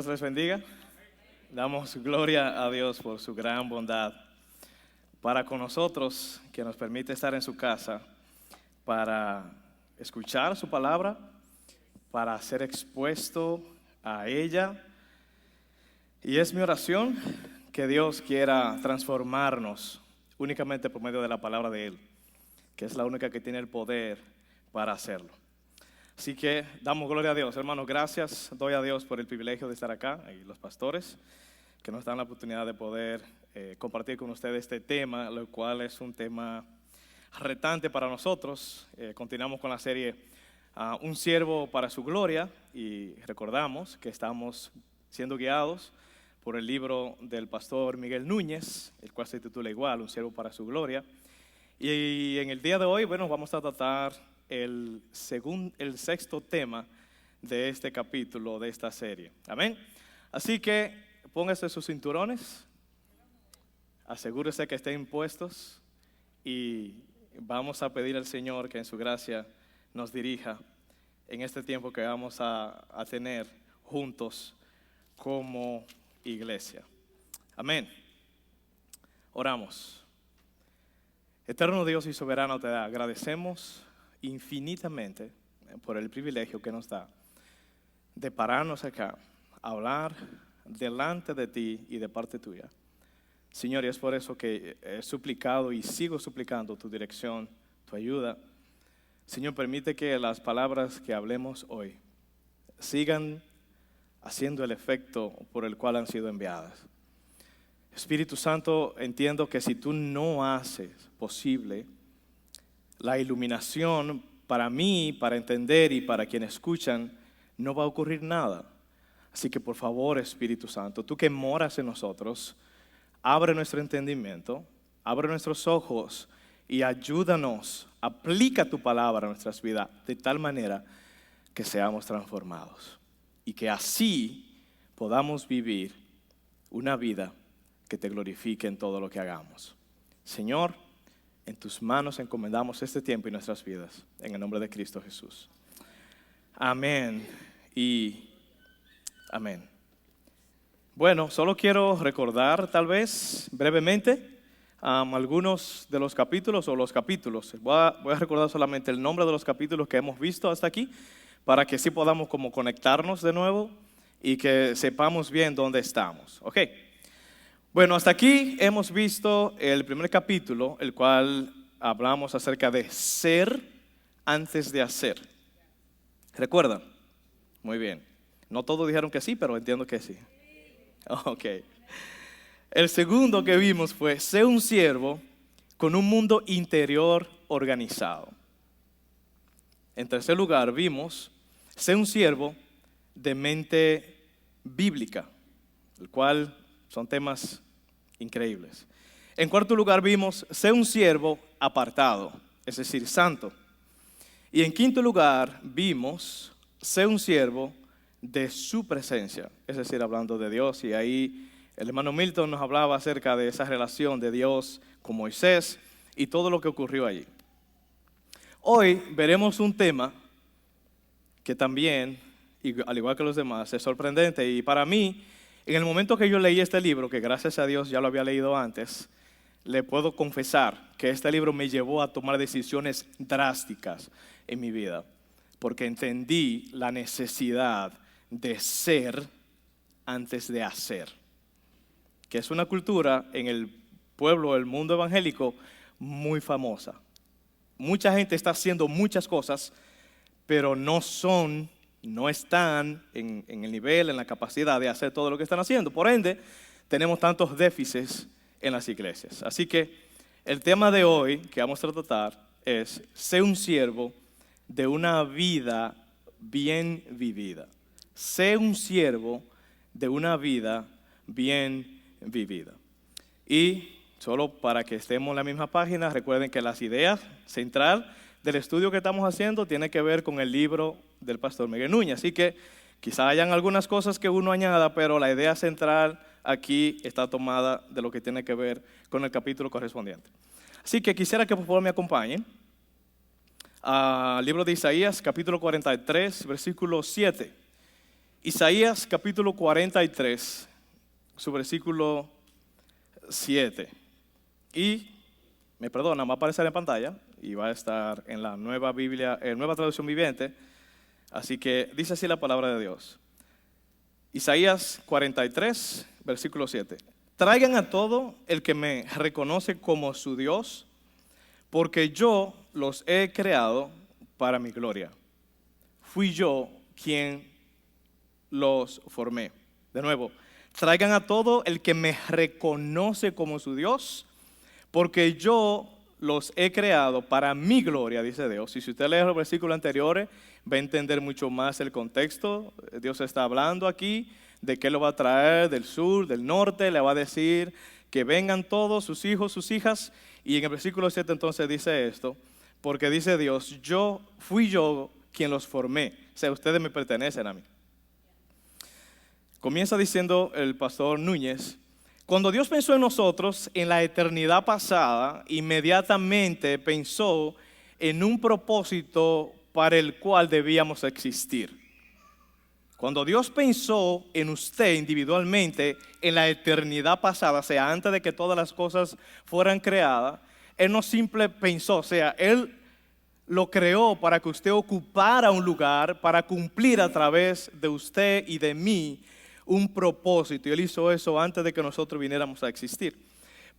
Dios les bendiga. Damos gloria a Dios por su gran bondad para con nosotros, que nos permite estar en su casa para escuchar su palabra, para ser expuesto a ella. Y es mi oración que Dios quiera transformarnos únicamente por medio de la palabra de Él, que es la única que tiene el poder para hacerlo. Así que damos gloria a Dios, hermanos. Gracias doy a Dios por el privilegio de estar acá, y los pastores que nos dan la oportunidad de poder compartir con ustedes este tema, lo cual es un tema retante para nosotros. Continuamos con la serie Un siervo para su gloria, y recordamos que estamos siendo guiados por el libro del pastor Miguel Núñez, el cual se titula igual, Un siervo para su gloria. Y en el día de hoy, bueno, vamos a tratar el sexto tema de este capítulo, de esta serie. Amén. Así que póngase sus cinturones, asegúrese que estén puestos y vamos a pedir al Señor que en su gracia nos dirija en este tiempo que vamos a tener juntos como iglesia. Amén. Oramos. Eterno Dios y soberano, te agradecemos infinitamente por el privilegio que nos da de pararnos acá a hablar delante de ti y de parte tuya. Señor, y es por eso que he suplicado y sigo suplicando tu dirección, tu ayuda. Señor, permite que las palabras que hablemos hoy sigan haciendo el efecto por el cual han sido enviadas. Espíritu Santo, entiendo que si tú no haces posible la iluminación para mí, para entender y para quienes escuchan, no va a ocurrir nada. Así que por favor, Espíritu Santo, tú que moras en nosotros, abre nuestro entendimiento, abre nuestros ojos y ayúdanos, aplica tu palabra a nuestras vidas de tal manera que seamos transformados y que así podamos vivir una vida que te glorifique en todo lo que hagamos. Señor, en tus manos encomendamos este tiempo y nuestras vidas, en el nombre de Cristo Jesús. Amén y amén. Bueno, solo quiero recordar tal vez brevemente algunos de los capítulos o los capítulos. Voy a recordar solamente el nombre de los capítulos que hemos visto hasta aquí, para que sí podamos como conectarnos de nuevo y que sepamos bien dónde estamos. ¿Ok? Bueno, hasta aquí hemos visto el primer capítulo, el cual hablamos acerca de ser antes de hacer. ¿Recuerdan? Muy bien. No todos dijeron que sí, pero entiendo que sí. Ok. El segundo que vimos fue ser un siervo con un mundo interior organizado. En tercer lugar vimos ser un siervo de mente bíblica, el cual son temas increíbles. En cuarto lugar vimos ser un siervo apartado, es decir, santo. Y en quinto lugar vimos ser un siervo de su presencia, es decir, hablando de Dios. Y ahí el hermano Milton nos hablaba acerca de esa relación de Dios con Moisés y todo lo que ocurrió allí. Hoy veremos un tema que también, al igual que los demás, es sorprendente. Y para mí, en el momento que yo leí este libro, que gracias a Dios ya lo había leído antes, le puedo confesar que este libro me llevó a tomar decisiones drásticas en mi vida, porque entendí la necesidad de ser antes de hacer, que es una cultura en el pueblo, el mundo evangélico, muy famosa. Mucha gente está haciendo muchas cosas, pero no están en el nivel, en la capacidad de hacer todo lo que están haciendo. Por ende, tenemos tantos déficits en las iglesias. Así que el tema de hoy que vamos a tratar es ser un siervo de una vida bien vivida. Ser un siervo de una vida bien vivida. Y solo para que estemos en la misma página, recuerden que las ideas central del estudio que estamos haciendo tiene que ver con el libro del pastor Miguel Núñez. Así que quizá hayan algunas cosas que uno añada, pero la idea central aquí está tomada de lo que tiene que ver con el capítulo correspondiente. Así que quisiera que por favor me acompañen al libro de Isaías, capítulo 43, versículo 7. Isaías capítulo 43, su versículo 7. Y, me perdona, va a aparecer en pantalla y va a estar en la nueva Biblia, nueva traducción viviente. Así que dice así la palabra de Dios. Isaías 43, versículo 7. Traigan a todo el que me reconoce como su Dios, porque yo los he creado para mi gloria. Fui yo quien los formé. De nuevo, traigan a todo el que me reconoce como su Dios, porque yo los he creado para mi gloria, dice Dios. Y si usted lee los versículos anteriores, va a entender mucho más el contexto. Dios está hablando aquí de que lo va a traer del sur, del norte, le va a decir que vengan todos sus hijos, sus hijas. Y en el versículo 7 entonces dice esto, porque dice Dios, fui yo quien los formé. O sea, ustedes me pertenecen a mí. Comienza diciendo el pastor Núñez, cuando Dios pensó en nosotros en la eternidad pasada, inmediatamente pensó en un propósito para el cual debíamos existir. Cuando Dios pensó en usted individualmente en la eternidad pasada, o sea, antes de que todas las cosas fueran creadas, Él no simplemente pensó, o sea, Él lo creó para que usted ocupara un lugar, para cumplir a través de usted y de mí un propósito. Y Él hizo eso antes de que nosotros viniéramos a existir.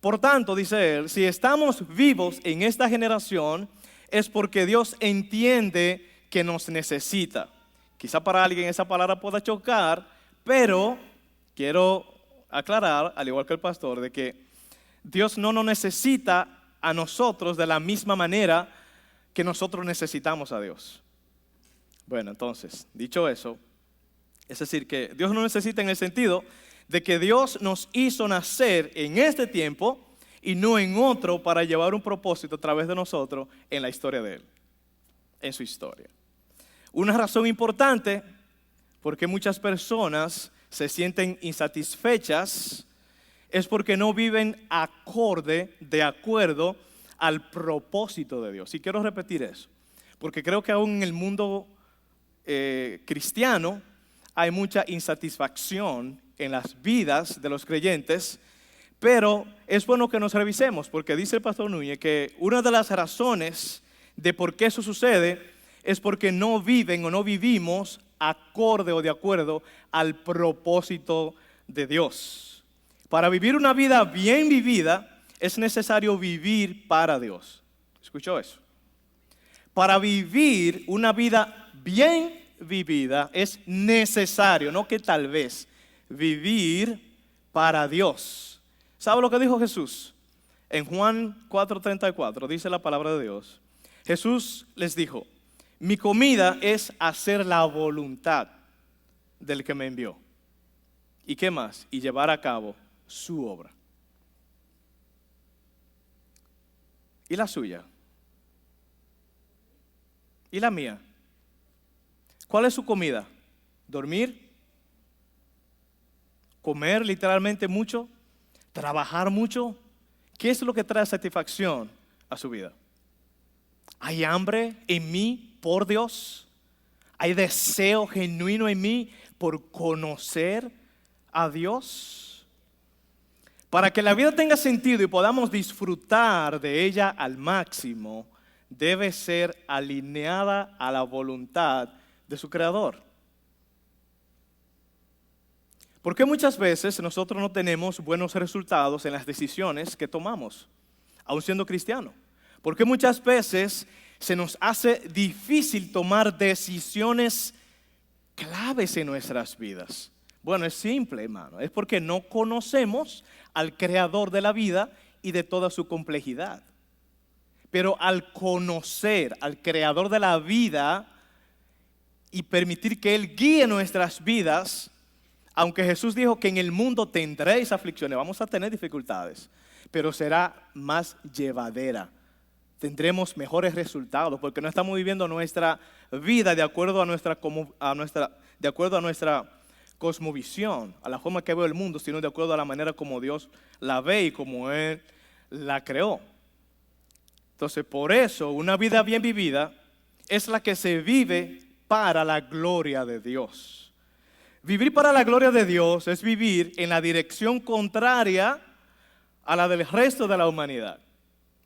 Por tanto, dice Él, si estamos vivos en esta generación, es porque Dios entiende que nos necesita. Quizá para alguien esa palabra pueda chocar, pero quiero aclarar, al igual que el pastor, de que Dios no nos necesita a nosotros de la misma manera que nosotros necesitamos a Dios. Bueno, entonces, dicho eso, es decir, que Dios no necesita en el sentido de que Dios nos hizo nacer en este tiempo y no en otro para llevar un propósito a través de nosotros en la historia de Él, en su historia. Una razón importante porque muchas personas se sienten insatisfechas es porque no viven de acuerdo al propósito de Dios. Y quiero repetir eso, porque creo que aún en el mundo cristiano hay mucha insatisfacción en las vidas de los creyentes, pero es bueno que nos revisemos, porque dice el pastor Núñez que una de las razones de por qué eso sucede es porque no viven o no vivimos acorde o de acuerdo al propósito de Dios. Para vivir una vida bien vivida es necesario vivir para Dios. ¿Escuchó eso? Para vivir una vida bien vivida es necesario, no que tal vez, vivir para Dios. ¿Sabe lo que dijo Jesús? En Juan 4:34 dice la palabra de Dios. Jesús les dijo, mi comida es hacer la voluntad del que me envió. ¿Y qué más? Y llevar a cabo su obra. ¿Y la suya? ¿Y la mía? ¿Cuál es su comida? ¿Dormir? ¿Comer literalmente mucho? ¿Trabajar mucho? ¿Qué es lo que trae satisfacción a su vida? ¿Hay hambre en mí por Dios? ¿Hay deseo genuino en mí por conocer a Dios? Para que la vida tenga sentido y podamos disfrutar de ella al máximo, debe ser alineada a la voluntad de su Creador. ¿Por qué muchas veces nosotros no tenemos buenos resultados en las decisiones que tomamos, aun siendo cristianos? ¿Por qué muchas veces se nos hace difícil tomar decisiones claves en nuestras vidas? Bueno, es simple, hermano. Es porque no conocemos al Creador de la vida y de toda su complejidad. Pero al conocer al Creador de la vida y permitir que Él guíe nuestras vidas, aunque Jesús dijo que en el mundo tendréis aflicciones, vamos a tener dificultades, pero será más llevadera. Tendremos mejores resultados porque no estamos viviendo nuestra vida de acuerdo a nuestra cosmovisión, a la forma que veo el mundo, sino de acuerdo a la manera como Dios la ve y como Él la creó. Entonces, por eso, una vida bien vivida es la que se vive para la gloria de Dios. Vivir para la gloria de Dios es vivir en la dirección contraria a la del resto de la humanidad.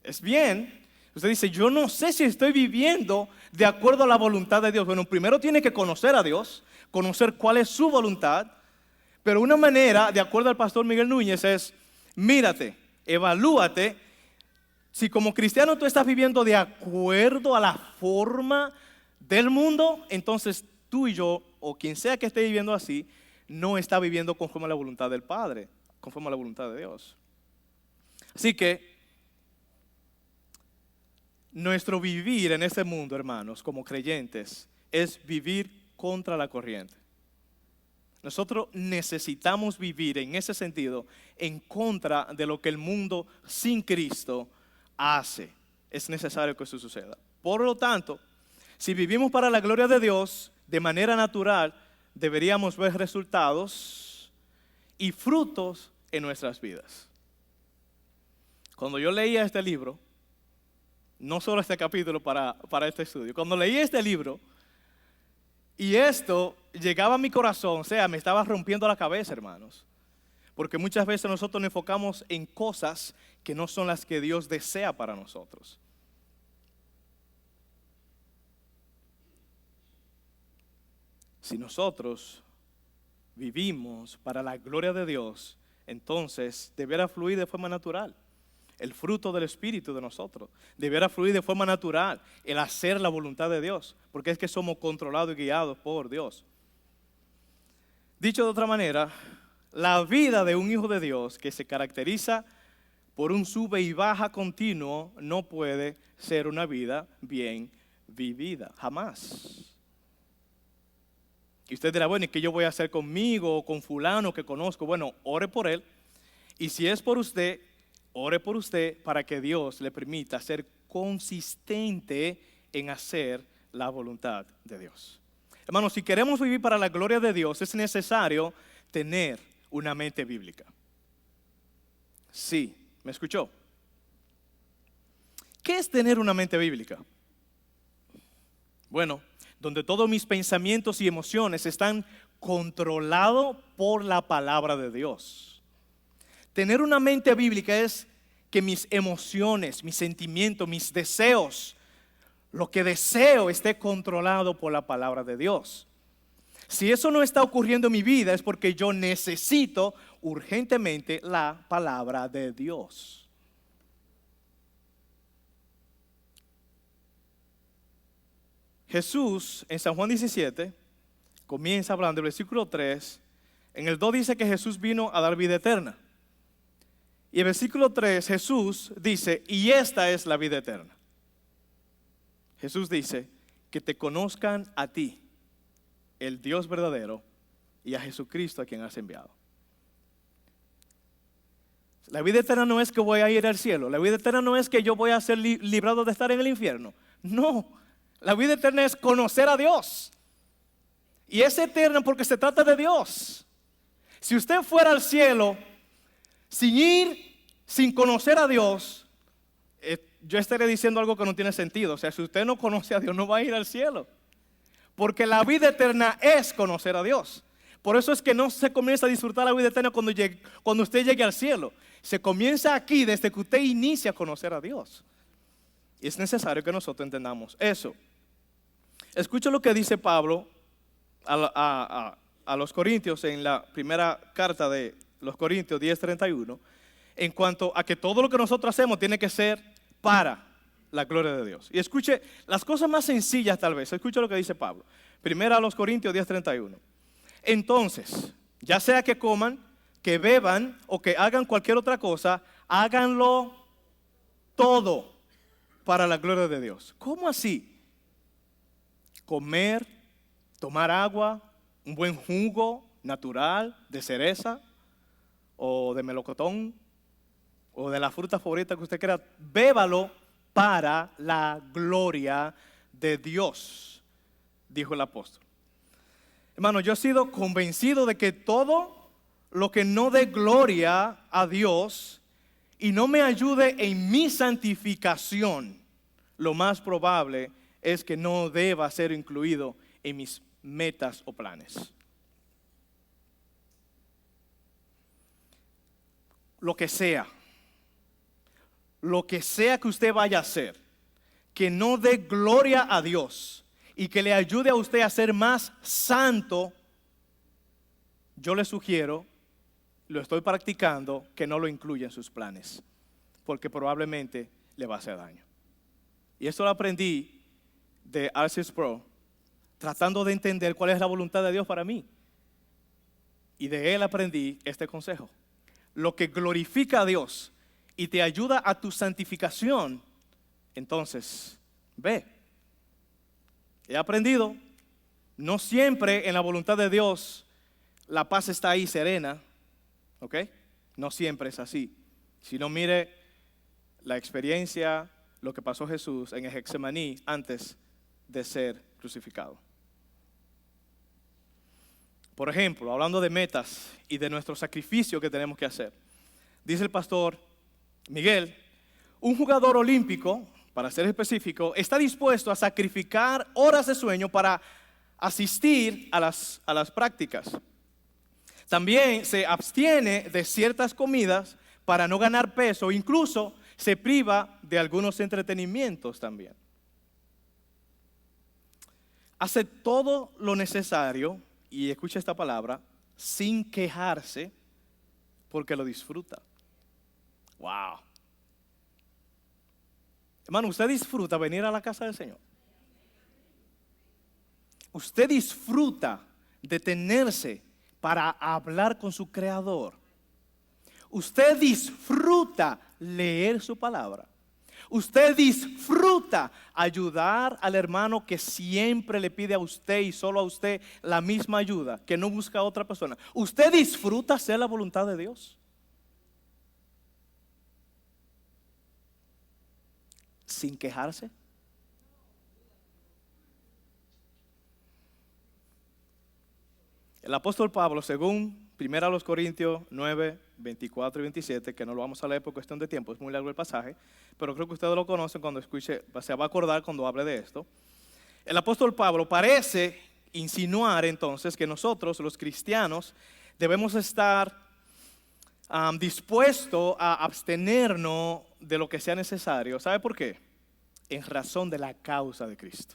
Es bien, usted dice, yo no sé si estoy viviendo de acuerdo a la voluntad de Dios. Bueno, primero tiene que conocer a Dios, conocer cuál es su voluntad, pero una manera, de acuerdo al pastor Miguel Núñez, es mírate, evalúate, si como cristiano tú estás viviendo de acuerdo a la forma del mundo, entonces tú y yo, o quien sea que esté viviendo así, no está viviendo conforme a la voluntad del Padre, conforme a la voluntad de Dios. Así que nuestro vivir en este mundo, hermanos, como creyentes, es vivir contra la corriente. Nosotros necesitamos vivir en ese sentido en contra de lo que el mundo sin Cristo hace. Es necesario que eso suceda. Por lo tanto, si vivimos para la gloria de Dios de manera natural, deberíamos ver resultados y frutos en nuestras vidas. Cuando yo leía este libro, no solo este capítulo para este estudio, cuando leí este libro y esto llegaba a mi corazón, o sea, me estaba rompiendo la cabeza, hermanos. Porque muchas veces nosotros nos enfocamos en cosas que no son las que Dios desea para nosotros. Si nosotros vivimos para la gloria de Dios, entonces deberá fluir de forma natural. El fruto del Espíritu de nosotros deberá fluir de forma natural, el hacer la voluntad de Dios, porque es que somos controlados y guiados por Dios. Dicho de otra manera, la vida de un hijo de Dios que se caracteriza por un sube y baja continuo no puede ser una vida bien vivida, jamás. Y usted dirá, bueno, ¿y qué yo voy a hacer conmigo o con fulano que conozco? Bueno, ore por él. Y si es por usted, ore por usted para que Dios le permita ser consistente en hacer la voluntad de Dios. Hermanos, si queremos vivir para la gloria de Dios, es necesario tener una mente bíblica. Sí, ¿me escuchó? ¿Qué es tener una mente bíblica? Bueno, donde todos mis pensamientos y emociones están controlados por la palabra de Dios. Tener una mente bíblica es que mis emociones, mis sentimientos, mis deseos, lo que deseo esté controlado por la palabra de Dios. Si eso no está ocurriendo en mi vida es porque yo necesito urgentemente la palabra de Dios. Jesús en San Juan 17 comienza hablando del versículo 3. En el 2 dice que Jesús vino a dar vida eterna. Y el versículo 3 Jesús dice, y esta es la vida eterna. Jesús dice, que te conozcan a ti, el Dios verdadero, y a Jesucristo a quien has enviado. La vida eterna no es que voy a ir al cielo. La vida eterna no es que yo voy a ser librado de estar en el infierno. No, la vida eterna es conocer a Dios. Y es eterna porque se trata de Dios. Si usted fuera al cielo sin conocer a Dios, yo estaré diciendo algo que no tiene sentido. O sea, si usted no conoce a Dios, no va a ir al cielo. Porque la vida eterna es conocer a Dios. Por eso es que no se comienza a disfrutar la vida eterna cuando usted llegue al cielo. Se comienza aquí desde que usted inicia a conocer a Dios. Y es necesario que nosotros entendamos eso. Escucha lo que dice Pablo a los Corintios en la primera carta de los Corintios 10:31, en cuanto a que todo lo que nosotros hacemos tiene que ser para la gloria de Dios. Y escuche las cosas más sencillas tal vez. Escuche lo que dice Pablo. Primera a los Corintios 10:31. Entonces, ya sea que coman, que beban o que hagan cualquier otra cosa, háganlo todo para la gloria de Dios. ¿Cómo así? Comer, tomar agua, un buen jugo natural de cereza o de melocotón o de la fruta favorita que usted quiera, bébalo para la gloria de Dios, dijo el apóstol. Hermano, yo he sido convencido de que todo lo que no dé gloria a Dios y no me ayude en mi santificación, lo más probable es que no deba ser incluido en mis metas o planes. lo que sea que usted vaya a hacer, que no dé gloria a Dios y que le ayude a usted a ser más santo, yo le sugiero, lo estoy practicando, que no lo incluya en sus planes, porque probablemente le va a hacer daño. Y esto lo aprendí de R.C. Sproul, tratando de entender cuál es la voluntad de Dios para mí. Y de él aprendí este consejo: lo que glorifica a Dios y te ayuda a tu santificación, entonces ve. He aprendido, no siempre en la voluntad de Dios la paz está ahí serena, ¿ok? No siempre es así. Si no, mire la experiencia, lo que pasó Jesús en el Getsemaní antes de ser crucificado. Por ejemplo, hablando de metas y de nuestro sacrificio que tenemos que hacer, dice el pastor Miguel, un jugador olímpico, para ser específico, está dispuesto a sacrificar horas de sueño para asistir a las prácticas. También se abstiene de ciertas comidas para no ganar peso, incluso se priva de algunos entretenimientos también. Hace todo lo necesario, y escucha esta palabra, sin quejarse, porque lo disfruta. Wow. Hermano, ¿usted disfruta venir a la casa del Señor? ¿Usted disfruta detenerse para hablar con su Creador? ¿Usted disfruta leer su palabra? ¿Usted disfruta ayudar al hermano que siempre le pide a usted y solo a usted la misma ayuda, que no busca a otra persona? ¿Usted disfruta hacer la voluntad de Dios? Sin quejarse. El apóstol Pablo, según 1 Corintios 9, 24 y 27, que no lo vamos a leer por cuestión de tiempo, es muy largo el pasaje, pero creo que ustedes lo conocen cuando escuche, se va a acordar cuando hable de esto. El apóstol Pablo parece insinuar entonces que nosotros, los cristianos, debemos estar dispuestos a abstenernos de lo que sea necesario. ¿Sabe por qué? En razón de la causa de Cristo.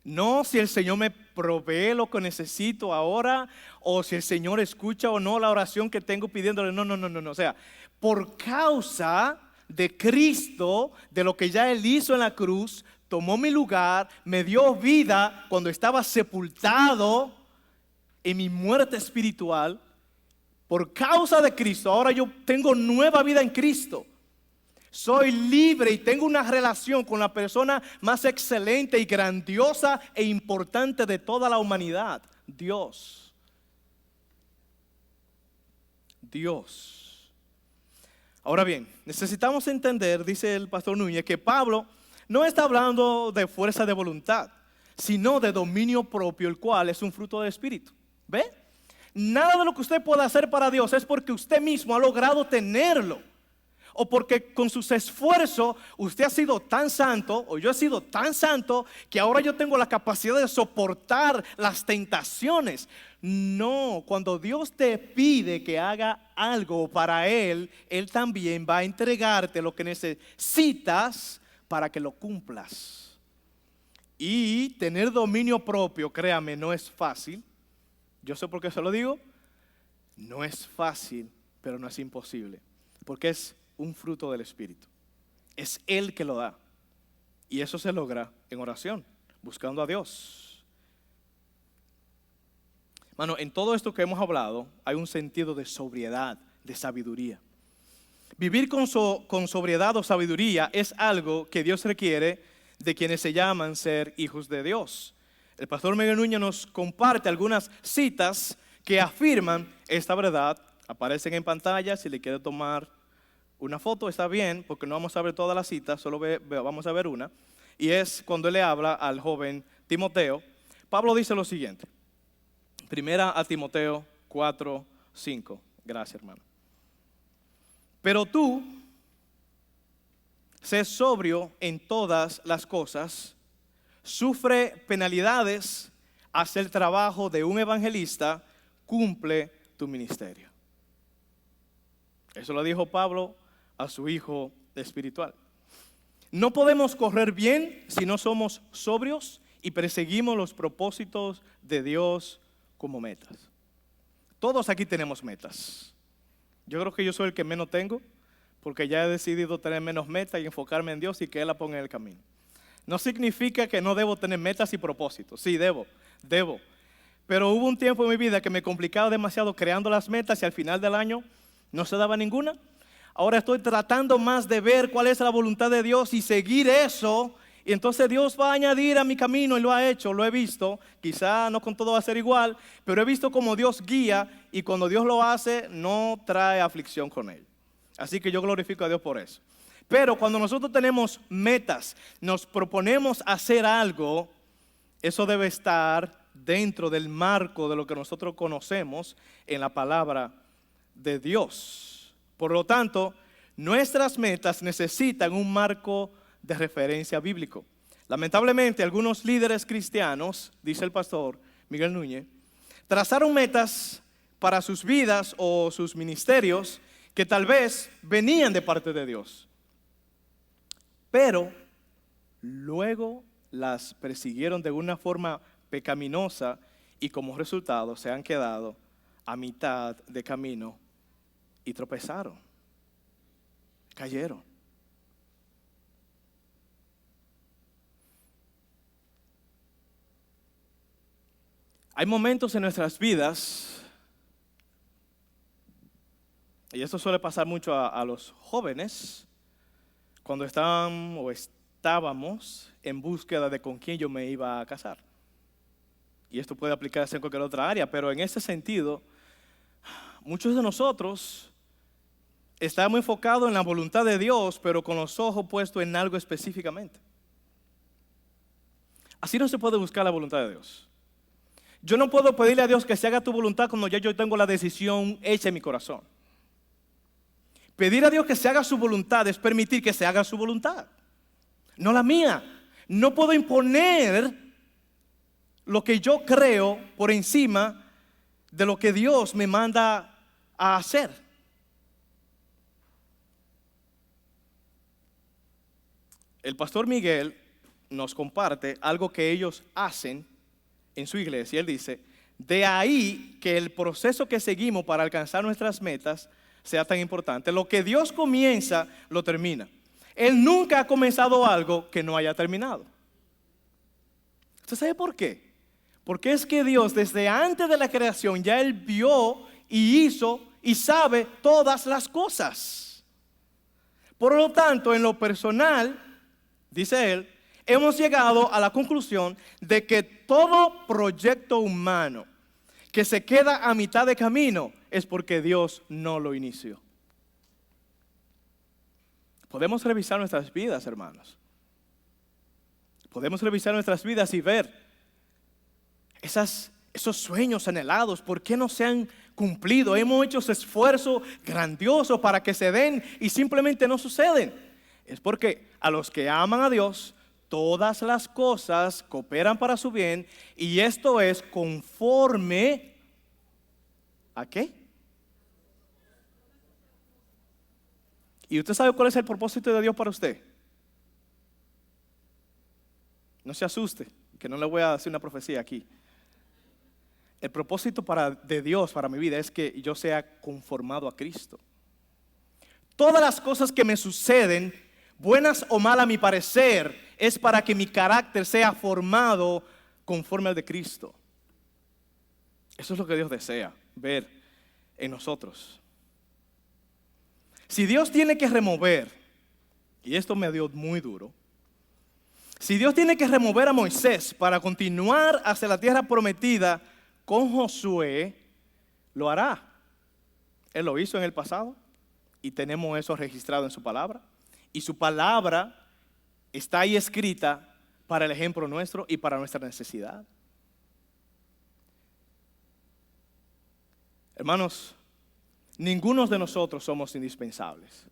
No si el Señor me provee lo que necesito ahora, o si el Señor escucha o no la oración que tengo pidiéndole. No. O sea, por causa de Cristo, de lo que ya Él hizo en la cruz, tomó mi lugar, me dio vida cuando estaba sepultado en mi muerte espiritual. Por causa de Cristo, ahora yo tengo nueva vida en Cristo. Soy libre y tengo una relación con la persona más excelente y grandiosa e importante de toda la humanidad, Dios. Dios. Ahora bien, necesitamos entender, dice el pastor Núñez, que Pablo no está hablando de fuerza de voluntad, sino de dominio propio, el cual es un fruto del Espíritu. ¿Ve? Nada de lo que usted pueda hacer para Dios es porque usted mismo ha logrado tenerlo, o porque con sus esfuerzos usted ha sido tan santo, o yo he sido tan santo, que ahora yo tengo la capacidad de soportar las tentaciones. No, cuando Dios te pide que haga algo para Él, Él también va a entregarte lo que necesitas para que lo cumplas. Y tener dominio propio, créame, no es fácil. Yo sé por qué se lo digo. No es fácil, pero no es imposible, porque es un fruto del Espíritu. Es Él que lo da. Y eso se logra en oración, buscando a Dios. Mano, en todo esto que hemos hablado hay un sentido de sobriedad, de sabiduría. Vivir con sobriedad o sabiduría es algo que Dios requiere de quienes se llaman ser hijos de Dios. El pastor Miguel Núñez nos comparte algunas citas que afirman esta verdad. Aparecen en pantalla, si le quiere tomar una foto está bien, porque no vamos a ver todas las citas, solo vamos a ver una. Y es cuando él le habla al joven Timoteo. Pablo dice lo siguiente. Primera a Timoteo 4:5. Gracias, hermano. Pero tú, sé sobrio en todas las cosas, sufre penalidades, haz el trabajo de un evangelista, cumple tu ministerio. Eso lo dijo Pablo a su hijo espiritual. No podemos correr bien si no somos sobrios y perseguimos los propósitos de Dios como metas. Todos aquí tenemos metas. Yo creo que yo soy el que menos tengo, porque ya he decidido tener menos metas y enfocarme en Dios y que Él la ponga en el camino. No significa que no debo tener metas y propósitos. Sí, debo. Pero hubo un tiempo en mi vida que me complicaba demasiado creando las metas y al final del año no se daba ninguna. Ahora estoy tratando más de ver cuál es la voluntad de Dios y seguir eso. Y entonces Dios va a añadir a mi camino y lo ha hecho, lo he visto. Quizá no con todo va a ser igual, pero he visto cómo Dios guía y cuando Dios lo hace no trae aflicción con él. Así que yo glorifico a Dios por eso. Pero cuando nosotros tenemos metas, nos proponemos hacer algo, eso debe estar dentro del marco de lo que nosotros conocemos en la palabra de Dios. Por lo tanto, nuestras metas necesitan un marco de referencia bíblico. Lamentablemente, algunos líderes cristianos, dice el pastor Miguel Núñez, trazaron metas para sus vidas o sus ministerios que tal vez venían de parte de Dios, pero luego las persiguieron de una forma pecaminosa y como resultado se han quedado a mitad de camino y tropezaron, cayeron. Hay momentos en nuestras vidas, y esto suele pasar mucho a los jóvenes, cuando estaban o estábamos en búsqueda de con quién yo me iba a casar. Y esto puede aplicarse en cualquier otra área, pero en ese sentido, muchos de nosotros estamos enfocados en la voluntad de Dios, pero con los ojos puestos en algo específicamente. Así no se puede buscar la voluntad de Dios. Yo no puedo pedirle a Dios que se haga tu voluntad cuando ya yo tengo la decisión hecha en mi corazón. Pedir a Dios que se haga su voluntad es permitir que se haga su voluntad, no la mía. No puedo imponer lo que yo creo por encima de lo que Dios me manda a hacer. El pastor Miguel nos comparte algo que ellos hacen en su iglesia. Él dice, de ahí que el proceso que seguimos para alcanzar nuestras metas sea tan importante. Lo que Dios comienza, lo termina. Él nunca ha comenzado algo que no haya terminado. ¿Usted sabe por qué? Porque es que Dios desde antes de la creación ya Él vio y hizo y sabe todas las cosas. Por lo tanto, en lo personal, dice Él, hemos llegado a la conclusión de que todo proyecto humano que se queda a mitad de camino es porque Dios no lo inició. Podemos revisar nuestras vidas, hermanos. Podemos revisar nuestras vidas y ver esos sueños anhelados, ¿por qué no se han cumplido? Hemos hecho esfuerzos grandiosos para que se den y simplemente no suceden. Es porque a los que aman a Dios, todas las cosas cooperan para su bien, y esto es conforme ¿a qué? ¿Y usted sabe cuál es el propósito de Dios para usted? No se asuste, que no le voy a hacer una profecía aquí. El propósito de Dios para mi vida es que yo sea conformado a Cristo. Todas las cosas que me suceden, buenas o malas a mi parecer, es para que mi carácter sea formado conforme al de Cristo. Eso es lo que Dios desea ver en nosotros. Si Dios tiene que remover, y esto me dio muy duro, si Dios tiene que remover a Moisés para continuar hacia la tierra prometida con Josué, lo hará. Él lo hizo en el pasado y tenemos eso registrado en su palabra. Y su palabra está ahí escrita para el ejemplo nuestro y para nuestra necesidad. Hermanos, ninguno de nosotros somos indispensables.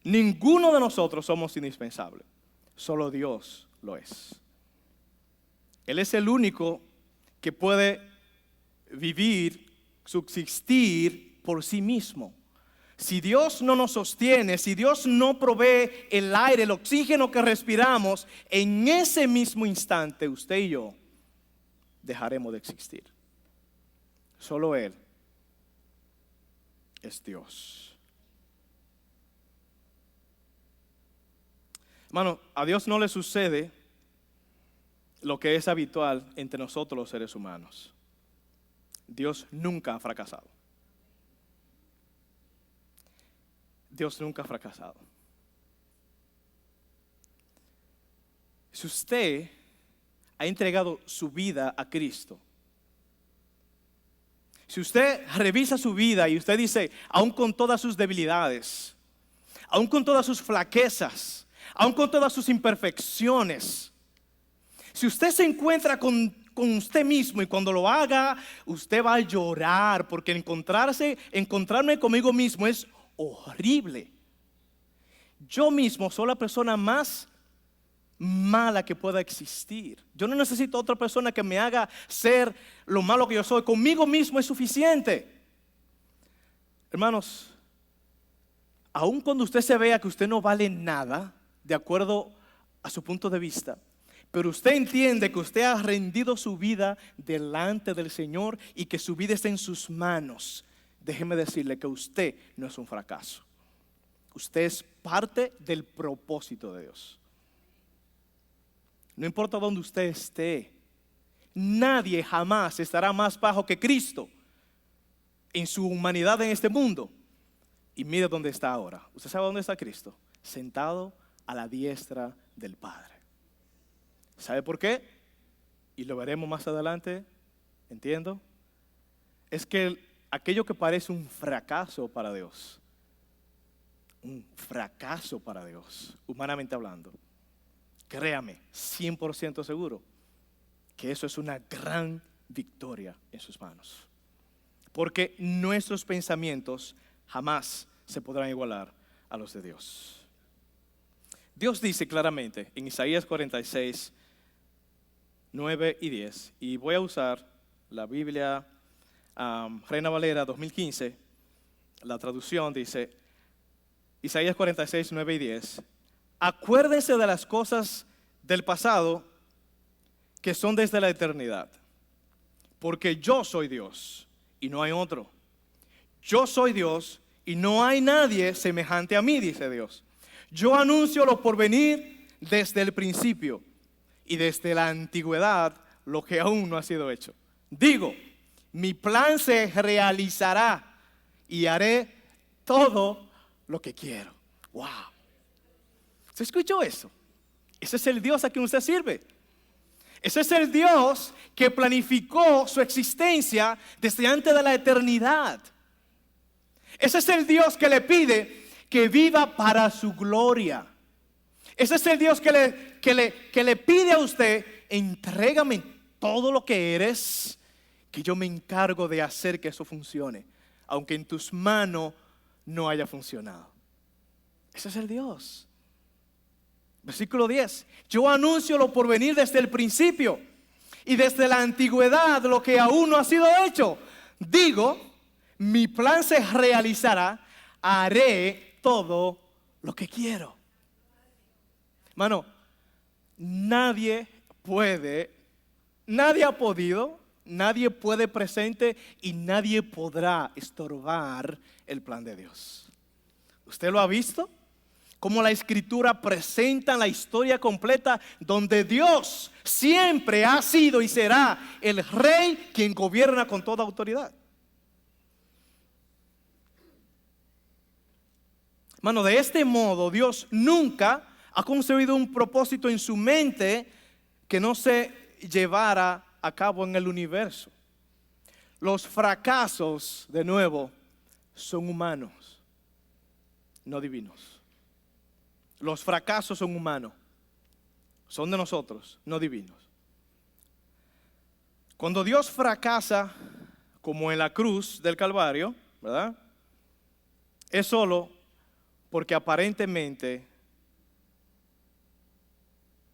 Ninguno de nosotros somos indispensables. Solo Dios lo es. Él es el único que puede vivir, subsistir por sí mismo. Si Dios no nos sostiene, si Dios no provee el aire, el oxígeno que respiramos, en ese mismo instante usted y yo dejaremos de existir. Solo Él es Dios. Hermano, a Dios no le sucede lo que es habitual entre nosotros los seres humanos. Dios nunca ha fracasado. Dios nunca ha fracasado. Si usted ha entregado su vida a Cristo, si usted revisa su vida y usted dice, aún con todas sus debilidades, aún con todas sus flaquezas, aún con todas sus imperfecciones, si usted se encuentra con usted mismo y cuando lo haga, usted va a llorar porque encontrarme conmigo mismo es horrible. Yo mismo soy la persona más mala que pueda existir. Yo no necesito otra persona que me haga ser lo malo que yo soy. Conmigo mismo es suficiente. Hermanos, aun cuando usted se vea que usted no vale nada, de acuerdo a su punto de vista, pero usted entiende que usted ha rendido su vida delante del Señor y que su vida está en sus manos, déjeme decirle que usted no es un fracaso. Usted es parte del propósito de Dios. No importa dónde usted esté, nadie jamás estará más bajo que Cristo en su humanidad en este mundo. Y mire dónde está ahora. ¿Usted sabe dónde está Cristo? Sentado a la diestra del Padre. ¿Sabe por qué? Y lo veremos más adelante, entiendo. Es que aquello que parece un fracaso para Dios, humanamente hablando, créame, 100% seguro que eso es una gran victoria en sus manos. Porque nuestros pensamientos jamás se podrán igualar a los de Dios. Dios dice claramente en Isaías 46, 9 y 10, y voy a usar la Biblia Reina Valera 2015, la traducción dice, Isaías 46, 9 y 10, acuérdense de las cosas del pasado que son desde la eternidad, porque yo soy Dios y no hay otro. Yo soy Dios y no hay nadie semejante a mí, dice Dios. Yo anuncio lo por venir desde el principio y desde la antigüedad lo que aún no ha sido hecho. Digo, mi plan se realizará y haré todo lo que quiero. Wow. ¿Se escuchó eso? Ese es el Dios a quien usted sirve. Ese es el Dios que planificó su existencia desde antes de la eternidad. Ese es el Dios que le pide que viva para su gloria. Ese es el Dios que le pide a usted, entrégame todo lo que eres, que yo me encargo de hacer que eso funcione, aunque en tus manos no haya funcionado. Ese es el Dios. Versículo 10. Yo anuncio lo por venir desde el principio y desde la antigüedad lo que aún no ha sido hecho. Digo, mi plan se realizará, haré todo lo que quiero. Hermano, nadie ha podido, nadie puede presente y nadie podrá estorbar el plan de Dios. ¿Usted lo ha visto? Como la Escritura presenta la historia completa donde Dios siempre ha sido y será el Rey quien gobierna con toda autoridad. Hermano, de este modo Dios nunca ha concebido un propósito en su mente que no se llevara a cabo en el universo. Los fracasos, de nuevo, son humanos, no divinos. Los fracasos son humanos, son de nosotros, no divinos. Cuando Dios fracasa, como en la cruz del Calvario, ¿verdad? Es solo porque aparentemente,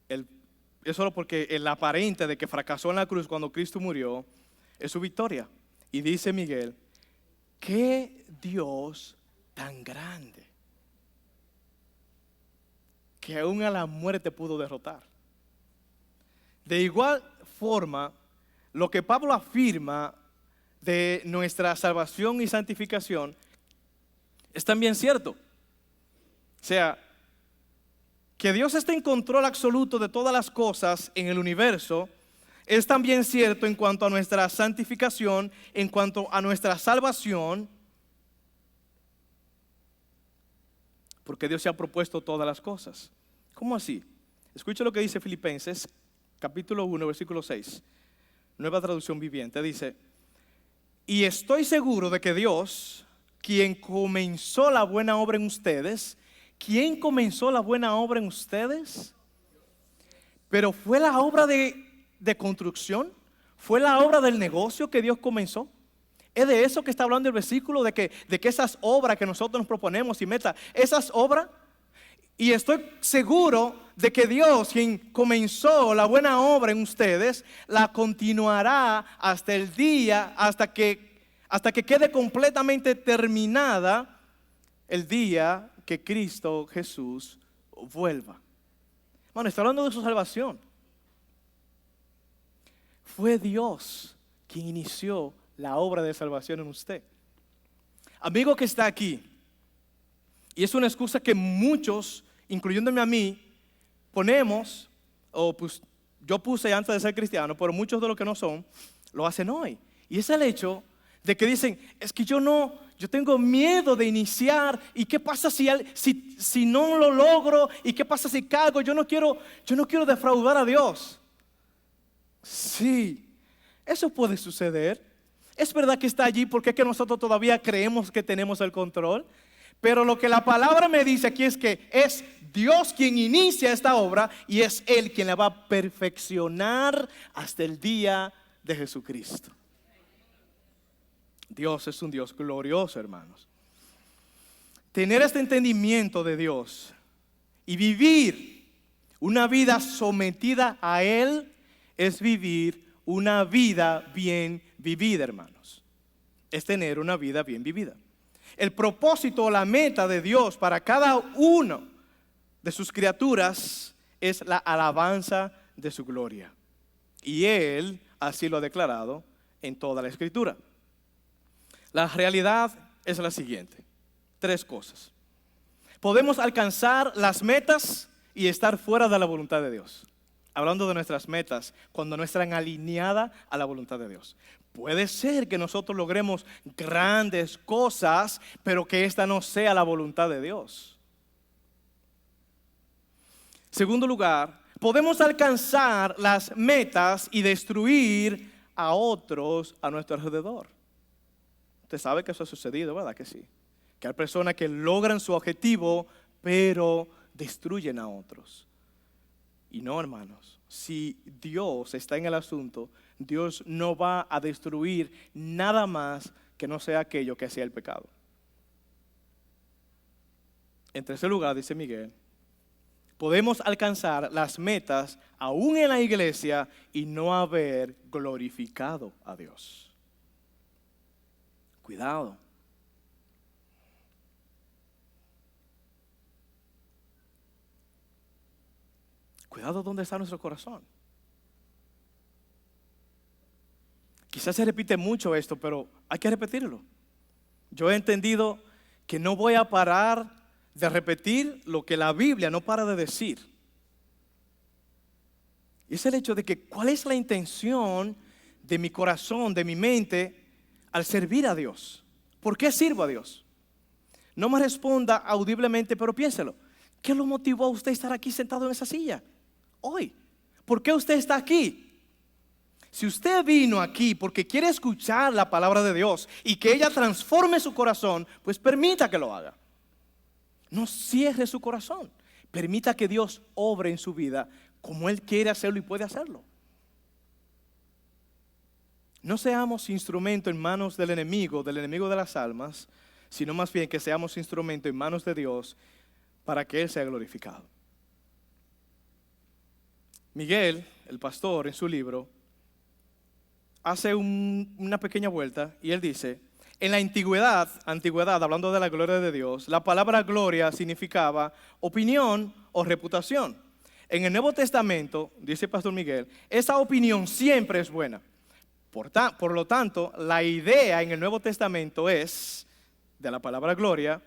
es solo porque el aparente de que fracasó en la cruz cuando Cristo murió es su victoria. Y dice Miguel, ¿qué Dios tan grande que aún a la muerte pudo derrotar. De igual forma, lo que Pablo afirma de nuestra salvación y santificación es también cierto. O sea, que Dios está en control absoluto de todas las cosas en el universo es también cierto en cuanto a nuestra santificación, en cuanto a nuestra salvación, porque Dios se ha propuesto todas las cosas. ¿Cómo así? Escucha lo que dice Filipenses, capítulo 1, versículo 6, nueva traducción viviente, dice: y estoy seguro de que Dios, quien comenzó la buena obra en ustedes, ¿quién comenzó la buena obra en ustedes? Pero fue la obra de construcción, fue la obra del negocio que Dios comenzó. Es de eso que está hablando el versículo, de que esas obras que nosotros nos proponemos y metas, esas obras, y estoy seguro de que Dios, quien comenzó la buena obra en ustedes, la continuará hasta el día, hasta que quede completamente terminada el día que Cristo Jesús vuelva. Bueno, está hablando de su salvación. Fue Dios quien inició la obra de salvación en usted. Amigo que está aquí, y es una excusa que muchos, incluyéndome a mí, ponemos, o pues yo puse antes de ser cristiano, pero muchos de los que no son, lo hacen hoy. Y es el hecho de que dicen, es que yo tengo miedo de iniciar, y qué pasa si no lo logro, y qué pasa si caigo, yo no quiero defraudar a Dios. Sí, eso puede suceder. Es verdad que está allí porque es que nosotros todavía creemos que tenemos el control. Pero lo que la palabra me dice aquí es que es Dios quien inicia esta obra y es Él quien la va a perfeccionar hasta el día de Jesucristo. Dios es un Dios glorioso, hermanos. Tener este entendimiento de Dios y vivir una vida sometida a Él es vivir una vida bien vivida, hermanos. Es tener una vida bien vivida. El propósito o la meta de Dios para cada uno de sus criaturas es la alabanza de su gloria. Y Él así lo ha declarado en toda la Escritura. La realidad es la siguiente: 3 cosas. Podemos alcanzar las metas y estar fuera de la voluntad de Dios. Hablando de nuestras metas, cuando no están alineadas a la voluntad de Dios. Puede ser que nosotros logremos grandes cosas, pero que esta no sea la voluntad de Dios. Segundo lugar, podemos alcanzar las metas y destruir a otros a nuestro alrededor. Usted sabe que eso ha sucedido, ¿verdad que sí? Que hay personas que logran su objetivo, pero destruyen a otros. Y no, hermanos, si Dios está en el asunto, Dios no va a destruir nada más que no sea aquello que hacía el pecado. En tercer lugar, dice Miguel, podemos alcanzar las metas aún en la iglesia y no haber glorificado a Dios. Cuidado. Cuidado dónde está nuestro corazón. Quizás se repite mucho esto, pero hay que repetirlo. Yo he entendido que no voy a parar de repetir lo que la Biblia no para de decir. Y es el hecho de que cuál es la intención de mi corazón, de mi mente, al servir a Dios. ¿Por qué sirvo a Dios? No me responda audiblemente, pero piénselo. ¿Qué lo motivó a usted a estar aquí sentado en esa silla hoy? ¿Por qué usted está aquí? Si usted vino aquí porque quiere escuchar la palabra de Dios y que ella transforme su corazón, pues permita que lo haga. No cierre su corazón. Permita que Dios obre en su vida como Él quiere hacerlo y puede hacerlo. No seamos instrumento en manos del enemigo de las almas, sino más bien que seamos instrumento en manos de Dios para que Él sea glorificado. Miguel, el pastor, en su libro, hace una pequeña vuelta y él dice: En la antigüedad, hablando de la gloria de Dios, la palabra gloria significaba opinión o reputación. En el Nuevo Testamento, dice el pastor Miguel, esa opinión siempre es buena. Por lo tanto, la idea en el Nuevo Testamento es, de la palabra gloria,